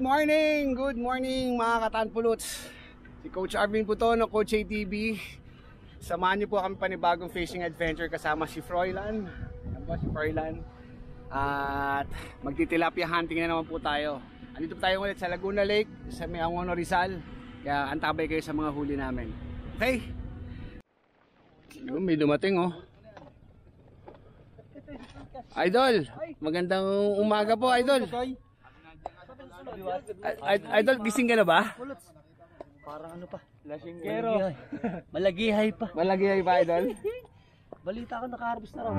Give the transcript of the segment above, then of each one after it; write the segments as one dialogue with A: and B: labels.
A: Good morning mga katanpuluts. Si Coach Arvin po to ng Coach ATV. Samahan niyo po kami panibagong fishing adventure kasama si Froilan. Yan po si Froilan. At magtitilapia hunting na naman po tayo. Andito po tayo ulit sa Laguna Lake, sa may Angono, Rizal. Kaya antabay kayo sa mga huli namin. Okay? May dumating oh. Idol, magandang umaga po, Idol. Idol, gising ka na ba?
B: Parang ano pa? Lasinggero. Malagihay pa.
A: Malagihay pa, Idol?
B: Balita ko naka-harvest na raw.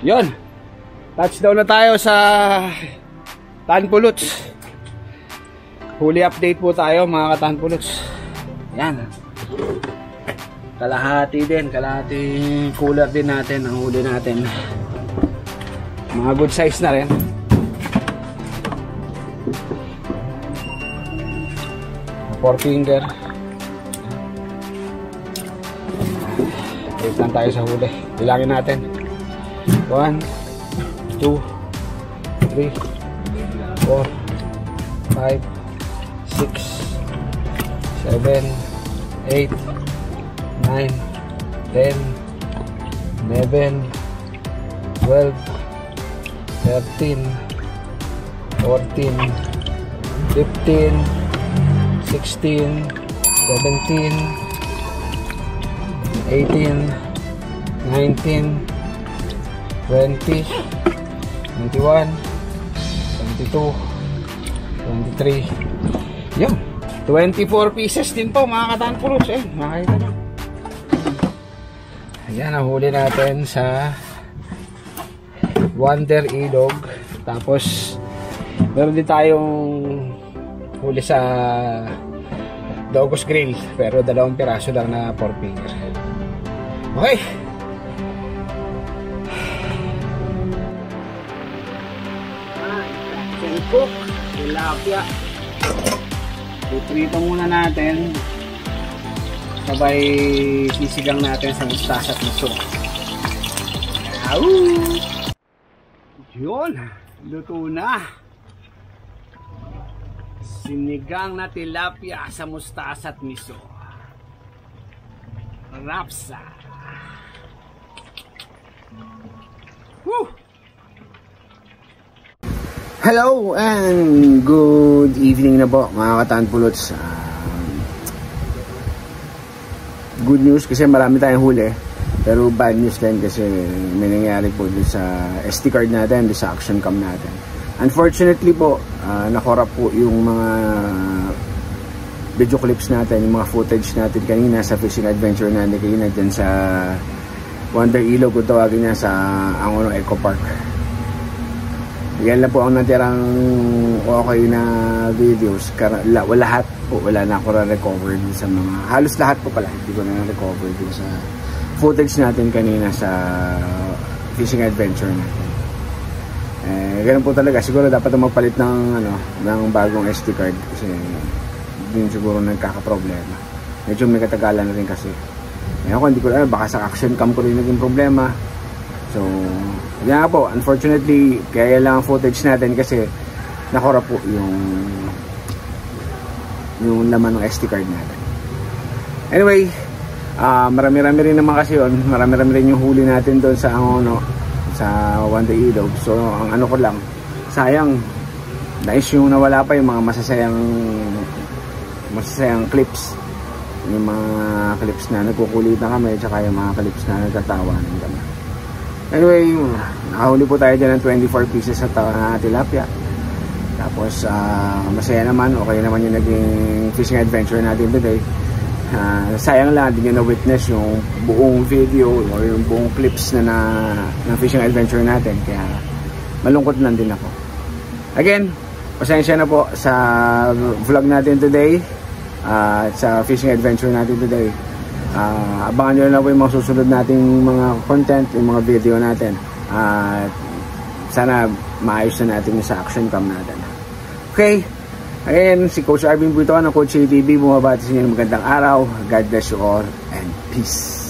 A: Yon, touchdown na tayo sa Tanpuluts. Huli update po tayo mga katanpuluts. Yan, kalahati din, kalahati cooler din natin ang huli natin. Mga good size na rin. Four finger. Wait lang tayo sa huli. Bilangin natin. 1, 2, 3, 4, 5, 6, 7, 8, 9, 10, 11, 12, 13, 14, 15, 16, 17, 18, 19, 20, 21, 22, 23. Yun, 24 pieces din po mga katanpuluts. Makikita nyo. Ayan ang huli natin sa Wonder Ilog. Tapos meron din tayong huli sa Dogos Grill, pero 2 piraso lang na 4 finger. Okay. Cook, tilapia. Iprito muna natin. Sabay sisigang natin sa mustasa at maso. Yun, luto na. Sinigang na tilapia sa mustasa at miso. Rapsa. Woo! Hello and good evening na po mga katanpulots. Good news kasi marami tayong huli, pero bad news din kasi may nangyari po dun sa SD card natin, dun sa action cam natin. Unfortunately po, nakorap po yung mga video clips natin, yung mga footage natin kanina sa fishing adventure natin kanina dyan sa Wonder Ilog, kung tawagin niya, sa Angono Eco Park. Yan lang po ang natirang okay na videos. Lahat po, wala na ako na-recover din sa mga, halos lahat po pala hindi ko na na-recover din sa footage natin kanina sa fishing adventure natin. Ganun po talaga, siguro dapat magpalit ng bagong SD card kasi din siguro nagkakaproblema. Medyo may katagalan na rin kasi. Ako hindi ko alam, baka sa action cam ko rin naging problema. So yan po, unfortunately, kaya lang ang footage natin kasi nakora po yung laman ng SD card natin. Anyway, marami-rami rin naman kasi yun. Marami-rami rin yung huli natin doon sa sa Wonder Ilog. So ang ano ko lang, sayang, nice yung nawala pa yung mga masasayang clips. Yung mga clips na nagkukulit na kami, tsaka yung mga clips na nagtatawanan kami. Anyway, nakahuli po tayo dyan ng 24 pieces na tilapia. Tapos masaya naman, okay naman yung naging fishing adventure natin today. Sayang lang, hindi nyo na-witness yung buong video o yung buong clips na ng fishing adventure natin. Kaya malungkot lang din ako. Again, pasensya na po sa vlog natin today, sa fishing adventure natin today. Abangan nyo na po yung mga susunod nating mga content, yung mga video natin. Sana maayos na natin yung sa action cam natin. Okay, again, si Coach Arvin Buto ng Coach CTV, bumabati sa inyo ng magandang araw. God bless you all and peace.